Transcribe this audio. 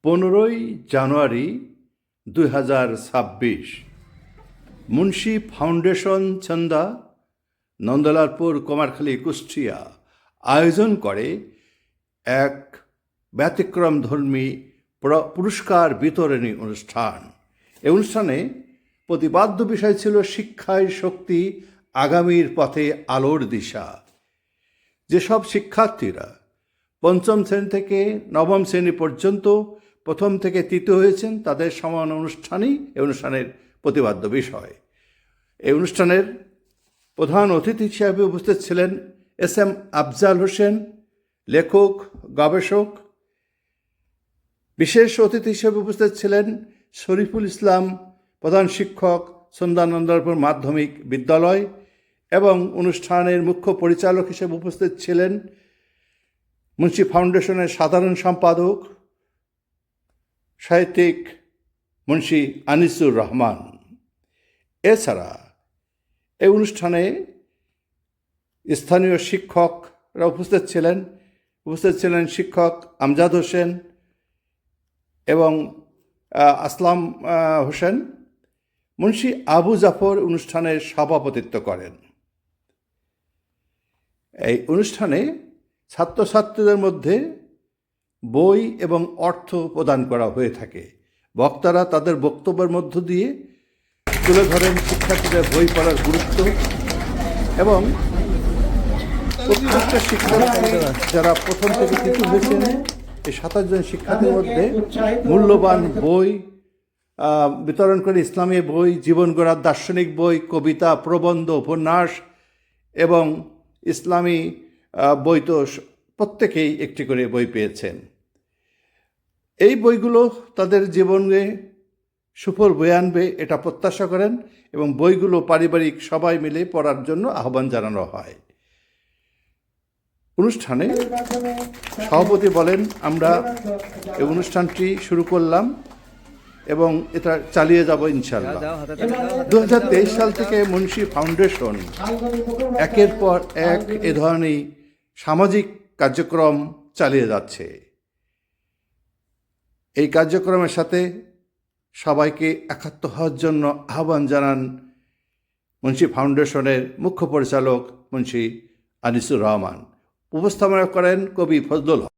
15ই জানুয়ারি 2026 Munshi foundation চন্দা নন্দলালপুর কুমারখালী কুষ্টিয়া আয়োজন করে এক ব্যতিক্রমধর্মী পুরস্কার বিতরণী অনুষ্ঠান। এই অনুষ্ঠানে প্রতিপাদ্য বিষয় ছিল শিক্ষায় শক্তি, আগামীর পথে আলোর দিশা। যেসব শিক্ষার্থীরা পঞ্চম শ্রেণী থেকে নবম শ্রেণী পর্যন্ত প্রথম থেকে তৃতীয় হয়েছেন তাদের সমান অনুষ্ঠানই এই অনুষ্ঠানের প্রতিপাদ্য বিষয়। এই অনুষ্ঠানের প্রধান অতিথি হিসেবে উপস্থিত ছিলেন এস.এম. আফজাল হোসেন, লেখক গবেষক। বিশেষ অতিথি হিসেবে উপস্থিত ছিলেন শরীফুল ইসলাম, প্রধান শিক্ষক, সন্ধ্যা নন্দলালপুর মাধ্যমিক বিদ্যালয়। এবং অনুষ্ঠানের মুখ্য পরিচালক হিসেবে উপস্থিত ছিলেন মুন্সি ফাউন্ডেশনের সাধারণ সম্পাদক সাহিত্যিক মুন্সি আনিসুর রহমান। এছাড়া এই অনুষ্ঠানে স্থানীয় শিক্ষকরা উপস্থিত ছিলেন শিক্ষক আমজাদ হোসেন এবং আসলাম হোসেন। মুন্সি আবু জাফর অনুষ্ঠানের সভাপতিত্ব করেন। এই অনুষ্ঠানে ছাত্রছাত্রীদের মধ্যে বই এবং অর্থ প্রদান করা হয়ে থাকে। বক্তারা তাদের বক্তব্যের মধ্য দিয়ে তুলে ধরেন শিক্ষার্থীদের বই পড়ার গুরুত্ব এবং প্রত্যেকটা শিক্ষার্থী যারা প্রথম থেকে তৃতীয় হয়েছেন এই 27 জন শিক্ষার্থীর মধ্যে মূল্যবান বই বিতরণ করে। ইসলামী বই, জীবন গড়ার দার্শনিক বই, কবিতা, প্রবন্ধ, উপন্যাস এবং ইসলামী বই তো প্রত্যেকেই একটি করে বই পেয়েছেন। এই বইগুলো তাদের জীবনে সুফল বয়ে আনবে এটা প্রত্যাশা করেন এবং বইগুলো পারিবারিক সবাই মিলে পড়ার জন্য আহ্বান জানানো হয়। অনুষ্ঠানে সভাপতি বলেন, আমরা এই অনুষ্ঠানটি শুরু করলাম এবং এটা চালিয়ে যাব ইনশাআল্লাহ। 2023 সাল থেকে মুন্সি ফাউন্ডেশন একের পর এক এ ধরনের সামাজিক কার্যক্রম চালিয়ে যাচ্ছে। এই কার্যক্রমের সাথে সবাইকে একাত্ম হওয়ার জন্য আহ্বান জানান মুন্সি ফাউন্ডেশনের মুখ্য পরিচালক মুন্সি আনিসুর রহমান। উপস্থাপনা করেন কবি ফজলুল হক।